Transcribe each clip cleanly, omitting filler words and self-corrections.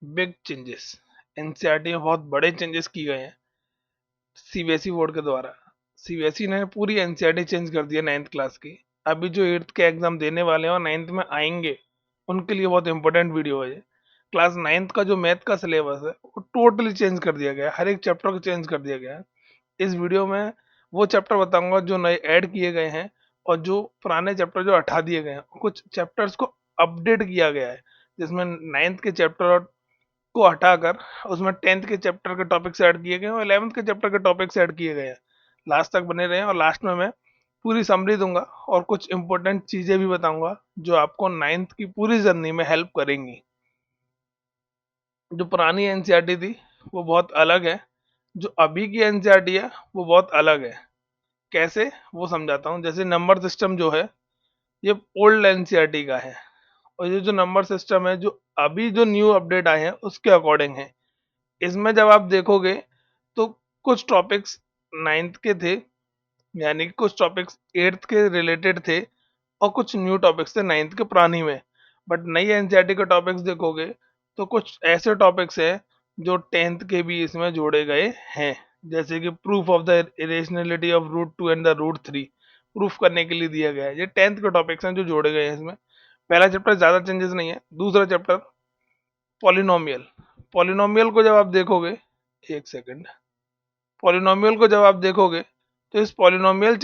Big changes. NCERT में बहुत बड़े चेंजेस किए गए हैं सीबीएसई बोर्ड के द्वारा। सीबीएसई ने पूरी एनसीईआरटी चेंज कर दिया 9th क्लास की। अभी जो 8th के एग्जाम देने वाले हैं और 9th में आएंगे उनके लिए बहुत इंपॉर्टेंट वीडियो है ये। क्लास 9th का जो मैथ का सिलेबस है वो टोटली चेंज कर दिया गया है, हर एक चैप्टर को चेंज कर दिया गया है। इस वीडियो में वो चैप्टर बताऊंगा जो नए ऐड किए गए हैं और जो पुराने चैप्टर जो हटा दिए गए हैं, कुछ चैप्टर्स को अपडेट किया गया है, जिसमें 9th के चैप्टर को हटाकर उसमें 10th के चैप्टर के टॉपिक्स ऐड किए गए हैं और 11th के चैप्टर के टॉपिक्स ऐड किए गए हैं। लास्ट तक बने रहे और लास्ट में मैं पूरी समरी दूंगा और कुछ इंपॉर्टेंट चीजें भी बताऊंगा जो आपको 9th की पूरी जर्नी में हेल्प करेंगी। जो पुरानी एनसीईआरटी थी वो बहुत अलग है, जो अभी की एनसीईआरटी है वो बहुत अलग है। कैसे, वो समझाता हूँ। जैसे नंबर सिस्टम जो है ये ओल्ड एनसीईआरटी का है, और ये जो नंबर सिस्टम है जो अभी जो न्यू अपडेट आए हैं उसके अकॉर्डिंग है। इसमें जब आप देखोगे तो कुछ टॉपिक्स 9th के थे, यानी कि कुछ टॉपिक्स 8th के रिलेटेड थे और कुछ न्यू टॉपिक्स थे 9th के पुरानी में। बट नई एनसीईआरटी के टॉपिक्स देखोगे तो कुछ ऐसे टॉपिक्स हैं जो 10th के भी इसमें जोड़े गए हैं। जैसे कि proof of the irrationality of root 2 and the root 3 proof करने के लिए दिया गया है। ये 10th के टॉपिक्स हैं जो जोड़े गए हैं इसमें। पहला चैप्टर ज़्यादा चेंजेस नहीं है। दूसरा चैप्टर पॉलिनोमियल। पॉलिनोमियल को जब आप देखोगे, एक सेकंड, पॉलिनोमियल को जब आप देखोगे तो इस पॉलिनोमियल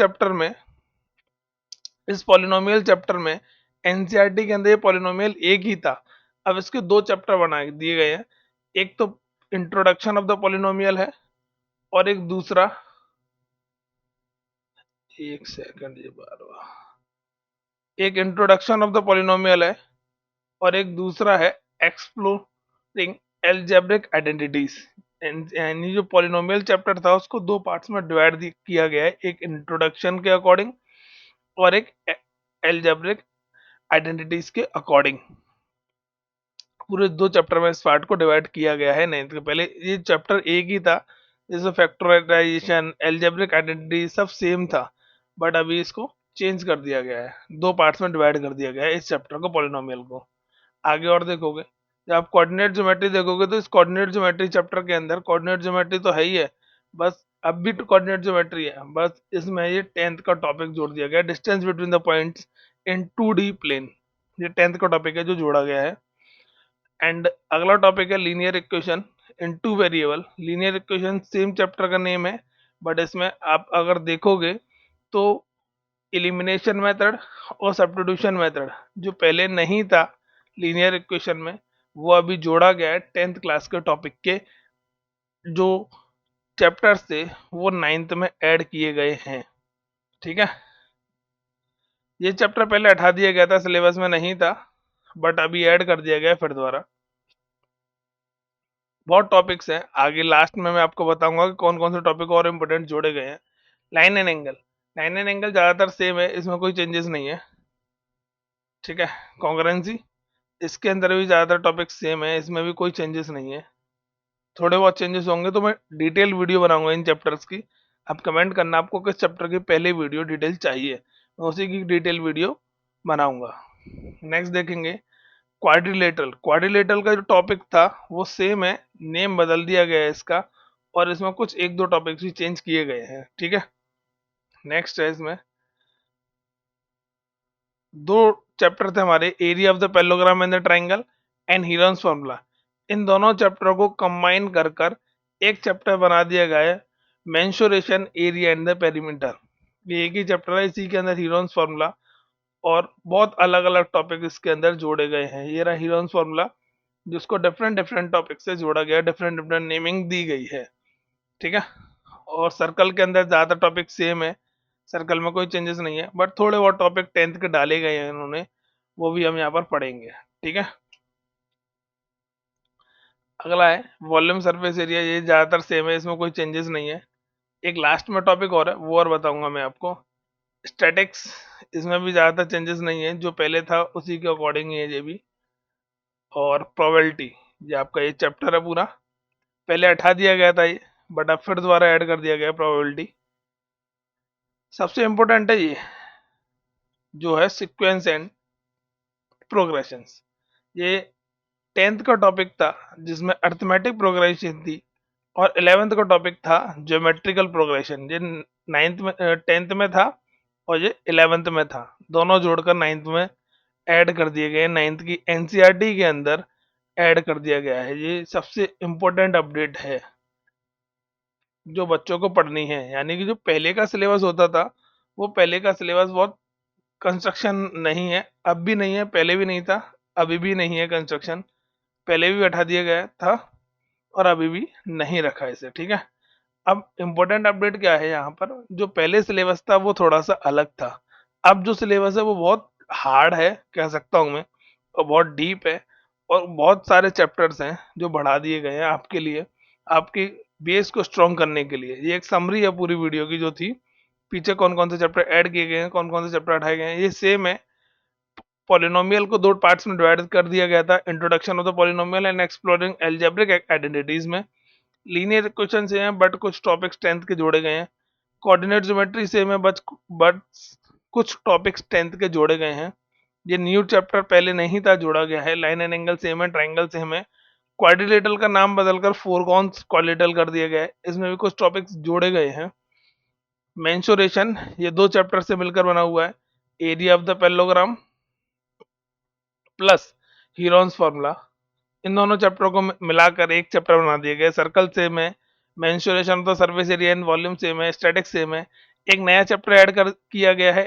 चैप्टर में एनसीईआरटी के अंदर ये पॉलिनोमियल एक ही था। अब इसके दो चैप्टर बना दिए गए हैं। एक तो इंट्रोडक्शन ऑफ द पॉलिनोमियल है और एक दूसरा, एक सेकंड, ये बार बार, एक इंट्रोडक्शन ऑफ द पॉलिनोमियल है और एक दूसरा है एक्सप्लोरिंग एल्जेब्रिक आइडेंटिटीज। यानी जो पॉलिनोमियल चैप्टर था उसको दो पार्ट्स में डिवाइड किया गया है, एक इंट्रोडक्शन के अकॉर्डिंग और एक एल्जेब्रिक आइडेंटिटीज के अकॉर्डिंग। पूरे दो चैप्टर में इस पार्ट को डिवाइड किया गया है 9th के। पहले ये चैप्टर एक ही था जिसमें फैक्टराइजेशन एल्जेब्रिक आइडेंटिटी सब सेम था, बट अभी इसको चेंज कर दिया गया है, दो पार्ट्स में डिवाइड कर दिया गया है इस चैप्टर को, पॉलिनोमियल को। आगे और देखोगे, जब आप कोऑर्डिनेट ज्योमेट्री देखोगे तो इस कोऑर्डिनेट ज्योमेट्री चैप्टर के अंदर कोऑर्डिनेट ज्योमेट्री तो है ही है, बस अब भी कोऑर्डिनेट ज्योमेट्री है, बस इसमें ये 10th का टॉपिक जोड़ दिया गया है, distance between the points in 2D plane. ये 10th का टॉपिक है जो जोड़ा गया है। एंड अगला टॉपिक है linear equation in two variable. Linear equation same chapter का नेम है, बट इसमें आप अगर देखोगे तो एलिमिनेशन मेथड और सब्स्टिट्यूशन मेथड जो पहले नहीं था लीनियर इक्वेशन में, वो अभी जोड़ा गया है 10th क्लास के टॉपिक के। जो चैप्टर्स थे वो 9th में ऐड किए गए हैं। ठीक है, ये चैप्टर पहले हटा दिया गया था, सिलेबस में नहीं था, बट अभी ऐड कर दिया गया है फिर दोबारा। बहुत टॉपिक्स हैं, आगे लास्ट में मैं आपको बताऊंगा कि कौन कौन से टॉपिक और इम्पोर्टेंट जोड़े गए हैं। Line and angle. Line and angle ज़्यादातर सेम है, इसमें कोई चेंजेस नहीं है। ठीक है, कॉन्करेंसी, इसके अंदर भी ज़्यादातर टॉपिक सेम है, इसमें भी कोई चेंजेस नहीं है। थोड़े बहुत चेंजेस होंगे तो मैं डिटेल वीडियो बनाऊंगा इन चैप्टर्स की। आप कमेंट करना आपको किस चैप्टर की पहले वीडियो डिटेल चाहिए, मैं उसी की डिटेल वीडियो बनाऊंगा। नेक्स्ट देखेंगे क्वाड्रिलेटरल। क्वाड्रिलेटरल का जो टॉपिक था वो सेम है, नेम बदल दिया गया है इसका, और इसमें कुछ एक दो टॉपिक्स भी चेंज किए गए हैं। ठीक है, नेक्स्ट है इसमें दो चैप्टर थे हमारे, area of the parallelogram and the triangle and Heron's formula. इन दोनों चैप्टरों को कंबाइन कर कर एक चैप्टर बना दिया गया है, mensuration area and the perimeter. ये एक ही चैप्टर है, इसी के अंदर हीरोन्स फॉर्मूला और बहुत अलग अलग टॉपिक इसके अंदर जोड़े गए हैं। ये रहा हीरोन्स फॉर्मूला, जिसको डिफरेंट डिफरेंट टॉपिक से जोड़ा गया है, डिफरेंट डिफरेंट नेमिंग दी गई है। ठीक है, और सर्कल के अंदर ज़्यादा टॉपिक सेम है, सर्कल में कोई चेंजेस नहीं है, बट थोड़े बहुत टॉपिक 10th के डाले गए हैं इन्होंने, वो भी हम यहाँ पर पढ़ेंगे। ठीक है, अगला है वॉल्यूम सरफेस एरिया। ये ज़्यादातर सेम है, इसमें कोई चेंजेस नहीं है। एक लास्ट में टॉपिक और है, वो और बताऊंगा मैं आपको। स्टैटिक्स, इसमें भी ज़्यादातर चेंजेस नहीं है, जो पहले था उसी के अकॉर्डिंग ही है ये भी। और प्रोबेबिलिटी, ये आपका ये चैप्टर है पूरा, पहले हटा दिया गया था ये, बट अब फिर दोबारा ऐड कर दिया गया प्रोबेबिलिटी। सबसे इम्पोर्टेंट है ये जो है सीक्वेंस एंड प्रोग्रेशंस। ये 10th का टॉपिक था जिसमें अर्थमेटिक प्रोग्रेशन थी, और 11th का टॉपिक था ज्योमेट्रिकल प्रोग्रेशन। ये 9th में 10th में था और ये 11th में था, दोनों जोड़कर 9th में ऐड कर दिए गए, 9th की एनसीईआरटी के अंदर ऐड कर दिया गया है। ये सबसे इम्पोर्टेंट अपडेट है जो बच्चों को पढ़नी है। यानी कि जो पहले का सिलेबस होता था, वो पहले का सिलेबस बहुत कंस्ट्रक्शन नहीं है, अब भी नहीं है, पहले भी नहीं था, अभी भी नहीं है कंस्ट्रक्शन। पहले भी हटा दिया गया था और अभी भी नहीं रखा इसे, ठीक है। अब इम्पोर्टेंट अपडेट क्या है यहाँ पर, जो पहले सिलेबस था वो थोड़ा सा अलग था। अब जो सिलेबस है वो बहुत हार्ड है कह सकता हूँ मैं, और बहुत डीप है, और बहुत सारे चैप्टर्स हैं जो बढ़ा दिए गए हैं आपके लिए, आपकी बेस को स्ट्रॉन्ग करने के लिए। ये एक समरी है पूरी वीडियो की जो थी, पीछे कौन कौन से चैप्टर ऐड किए गए हैं, कौन कौन से चैप्टर हटाए गए हैं, ये सेम है। पॉलिनोमियल को दो पार्ट्स में डिवाइड कर दिया गया था, introduction of the polynomial and exploring algebraic identities में। लीनियर इक्वेशन से हैं बट कुछ टॉपिक्स 10th के जोड़े गए हैं। कोऑर्डिनेट ज्योमेट्री से में बट कुछ टॉपिक्स 10th के जोड़े गए हैं। ये न्यू चैप्टर पहले नहीं था, जोड़ा गया है। लाइन एंड एंगल सेम है, ट्राइंगल सेम है। क्वाड्रिलेटरल का नाम बदलकर फोरगॉन्स क्वाड्रिलेटरल कर दिया गया है, इसमें भी कुछ टॉपिक्स जोड़े गए हैं। मेंसुरेशन ये दो चैप्टर से मिलकर बना हुआ है। Area of the parallelogram plus Heron's formula, इन दोनों चैप्टरों को मिलाकर एक चैप्टर बना दिया गया। सर्कल सेम है, mensuration of the surface area and volume same है, स्टैटिक सेम है। एक नया चैप्टर ऐड कर किया गया है,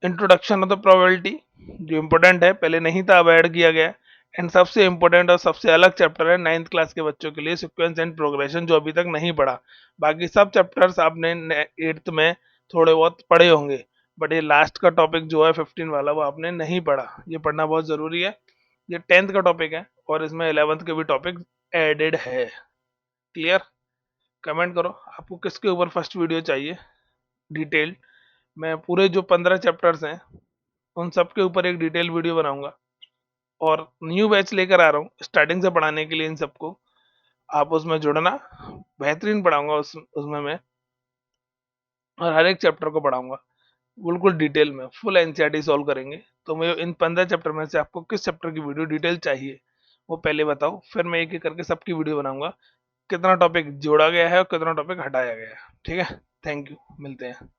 इंट्रोडक्शन ऑफ द प्रोबेबिलिटी, जो इंपॉर्टेंट है, पहले नहीं था, अब ऐड किया गया है। एंड सबसे इंपॉर्टेंट और सबसे अलग चैप्टर है 9th क्लास के बच्चों के लिए, सीक्वेंस एंड प्रोग्रेशन, जो अभी तक नहीं पढ़ा। बाकी सब चैप्टर्स आपने 8th में थोड़े बहुत पढ़े होंगे, बट ये लास्ट का टॉपिक जो है 15 वाला, वो आपने नहीं पढ़ा। ये पढ़ना बहुत जरूरी है। ये 10th का टॉपिक है और इसमें 11th के भी टॉपिक एडेड है। क्लियर? कमेंट करो आपको किसके ऊपर फर्स्ट वीडियो चाहिए डिटेल्ड। मैं पूरे जो 15 चैप्टर्स हैं उन सब के ऊपर एक डिटेल वीडियो बनाऊंगा, और न्यू बैच लेकर आ रहा हूँ स्टार्टिंग से पढ़ाने के लिए इन सबको। आप उसमें जुड़ना, बेहतरीन पढ़ाऊंगा उसमें मैं, और हर एक चैप्टर को पढ़ाऊंगा बिल्कुल डिटेल में, फुल एनसीईआरटी सॉल्व करेंगे। तो मैं इन 15 चैप्टर में से आपको किस चैप्टर की वीडियो डिटेल चाहिए वो पहले बताओ, फिर मैं एक एक करके सबकी वीडियो बनाऊंगा, कितना टॉपिक जोड़ा गया है और कितना टॉपिक हटाया गया है। ठीक है, थैंक यू, मिलते हैं।